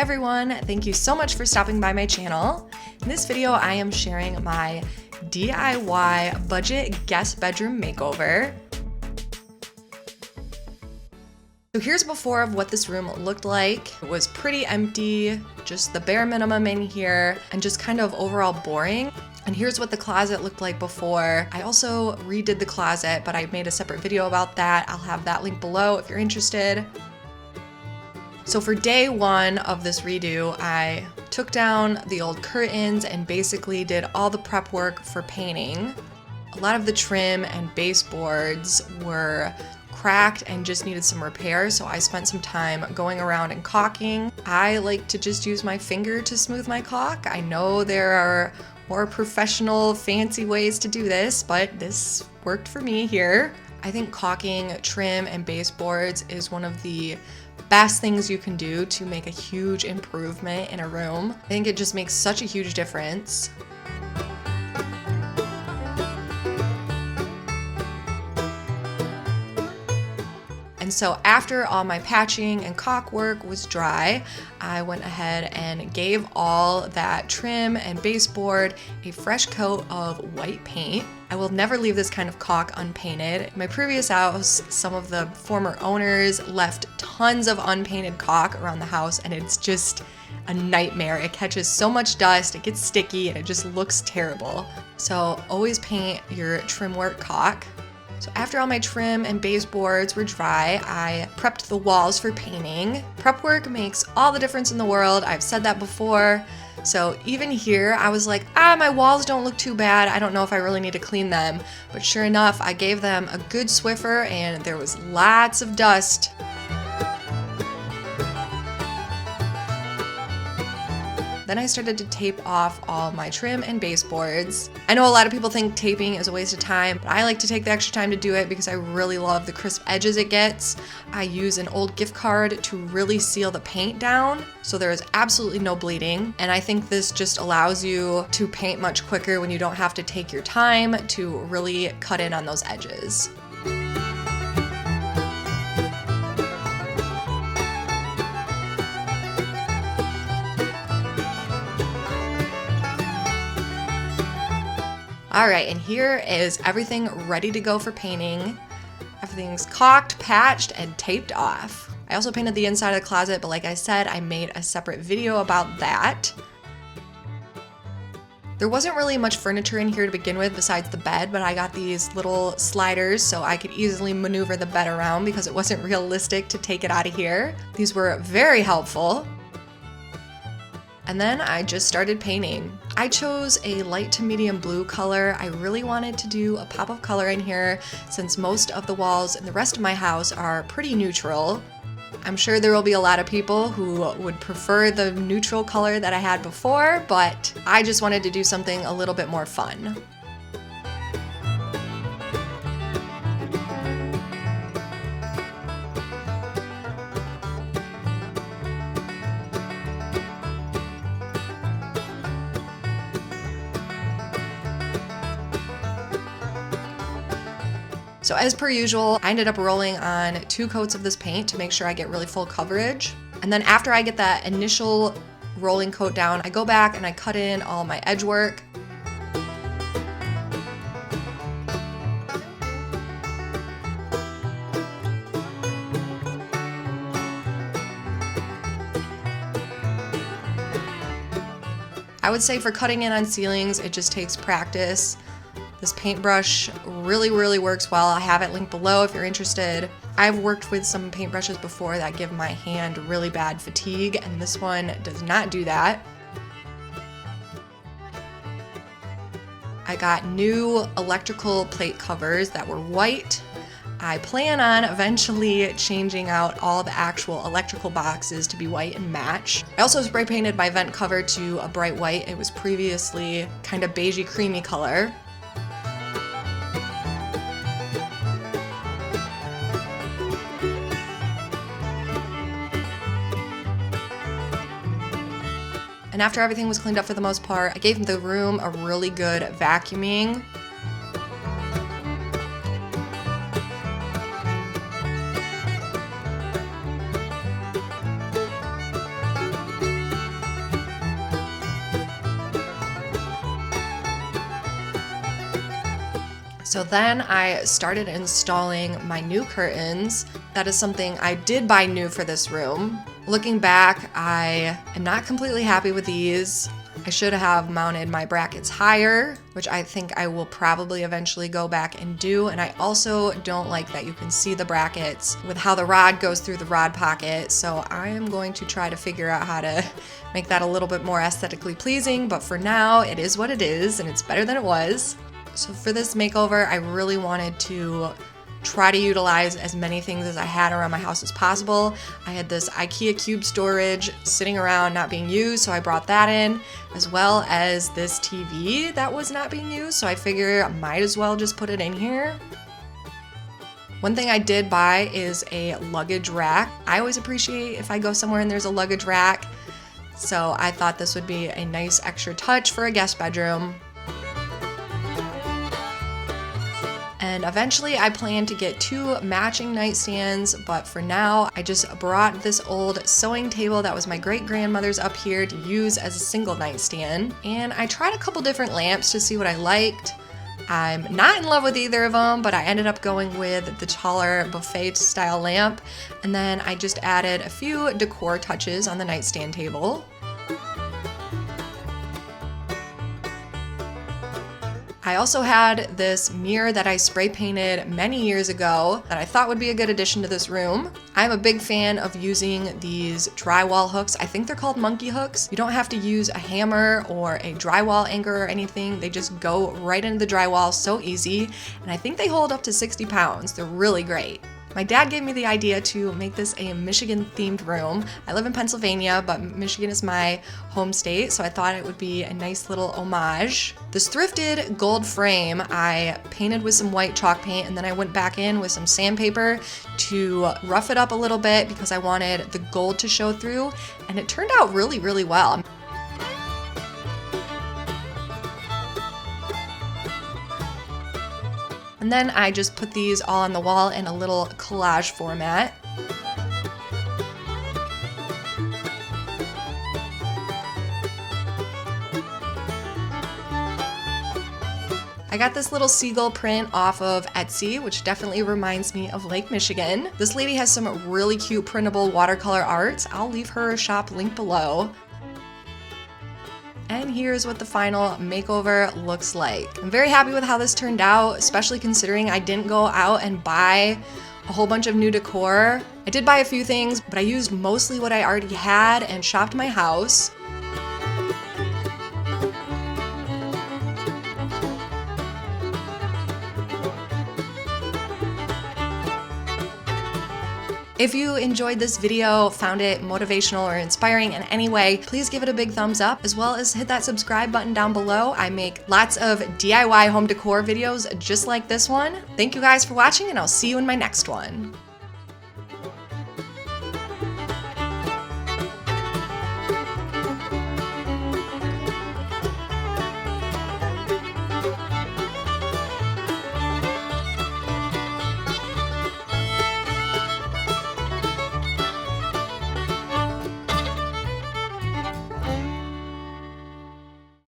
everyone, thank you so much for stopping by my channel. In this video, I am sharing my DIY budget guest bedroom makeover. So here's before of what this room looked like. It was pretty empty, just the bare minimum in here, and just kind of overall boring. And here's what the closet looked like before. I also redid the closet, but I made a separate video about that. I'll have that link below if you're interested. So for day one of this redo, I took down the old curtains and basically did all the prep work for painting. A lot of the trim and baseboards were cracked and just needed some repair, so I spent some time going around and caulking. I like to just use my finger to smooth my caulk. I know there are more professional, fancy ways to do this, but this worked for me here. I think caulking trim and baseboards is one of the best things you can do to make a huge improvement in a room. I think it just makes such a huge difference. And so after all my patching and caulk work was dry, I went ahead and gave all that trim and baseboard a fresh coat of white paint. I will never leave this kind of caulk unpainted. In my previous house, some of the former owners left tons of unpainted caulk around the house, and it's just a nightmare. It catches so much dust, it gets sticky, and it just looks terrible. So always paint your trim work caulk. So after all my trim and baseboards were dry, I prepped the walls for painting. Prep work makes all the difference in the world. I've said that before. So even here, I was like, my walls don't look too bad. I don't know if I really need to clean them. But sure enough, I gave them a good Swiffer and there was lots of dust. Then I started to tape off all my trim and baseboards. I know a lot of people think taping is a waste of time, but I like to take the extra time to do it because I really love the crisp edges it gets. I use an old gift card to really seal the paint down, so there is absolutely no bleeding. And I think this just allows you to paint much quicker when you don't have to take your time to really cut in on those edges. All right, and here is everything ready to go for painting. Everything's caulked, patched, and taped off. I also painted the inside of the closet, but like I said, I made a separate video about that. There wasn't really much furniture in here to begin with besides the bed, but I got these little sliders so I could easily maneuver the bed around because it wasn't realistic to take it out of here. These were very helpful. And then I just started painting. I chose a light to medium blue color. I really wanted to do a pop of color in here since most of the walls in the rest of my house are pretty neutral. I'm sure there will be a lot of people who would prefer the neutral color that I had before, but I just wanted to do something a little bit more fun. So as per usual, I ended up rolling on 2 coats of this paint to make sure I get really full coverage. And then after I get that initial rolling coat down, I go back and I cut in all my edge work. I would say for cutting in on ceilings, it just takes practice. This paintbrush really works well. I have it linked below if you're interested. I've worked with some paintbrushes before that give my hand really bad fatigue, and this one does not do that. I got new electrical plate covers that were white. I plan on eventually changing out all the actual electrical boxes to be white and match. I also spray painted my vent cover to a bright white. It was previously kind of beigey creamy color. And after everything was cleaned up for the most part, I gave the room a really good vacuuming. So then I started installing my new curtains. That is something I did buy new for this room. Looking back, I am not completely happy with these. I should have mounted my brackets higher, which I think I will probably eventually go back and do. And I also don't like that you can see the brackets with how the rod goes through the rod pocket. So I am going to try to figure out how to make that a little bit more aesthetically pleasing. But for now, it is what it is, and it's better than it was. So for this makeover, I really wanted to try to utilize as many things as I had around my house as possible. I had this IKEA cube storage sitting around not being used, so I brought that in, as well as this TV that was not being used, so I figure I might as well just put it in here. One thing I did buy is a luggage rack. I always appreciate if I go somewhere and there's a luggage rack, so I thought this would be a nice extra touch for a guest bedroom. And eventually I plan to get 2 matching nightstands, but for now I just brought this old sewing table that was my great-grandmother's up here to use as a single nightstand. And I tried a couple different lamps to see what I liked. I'm not in love with either of them, but I ended up going with the taller buffet style lamp. And then I just added a few decor touches on the nightstand table. I also had this mirror that I spray painted many years ago that I thought would be a good addition to this room. I'm a big fan of using these drywall hooks. I think they're called monkey hooks. You don't have to use a hammer or a drywall anchor or anything. They just go right into the drywall, so easy. And I think they hold up to 60 pounds. They're really great. My dad gave me the idea to make this a Michigan-themed room. I live in Pennsylvania, but Michigan is my home state, so I thought it would be a nice little homage. This thrifted gold frame I painted with some white chalk paint, and then I went back in with some sandpaper to rough it up a little bit because I wanted the gold to show through, and it turned out really, really well. And then I just put these all on the wall in a little collage format. I got this little seagull print off of Etsy, which definitely reminds me of Lake Michigan. This lady has some really cute printable watercolor art. I'll leave her shop link below. And here's what the final makeover looks like. I'm very happy with how this turned out, especially considering I didn't go out and buy a whole bunch of new decor. I did buy a few things, but I used mostly what I already had and shopped my house. If you enjoyed this video, found it motivational or inspiring in any way, please give it a big thumbs up, as well as hit that subscribe button down below. I make lots of DIY home decor videos just like this one. Thank you guys for watching, and I'll see you in my next one.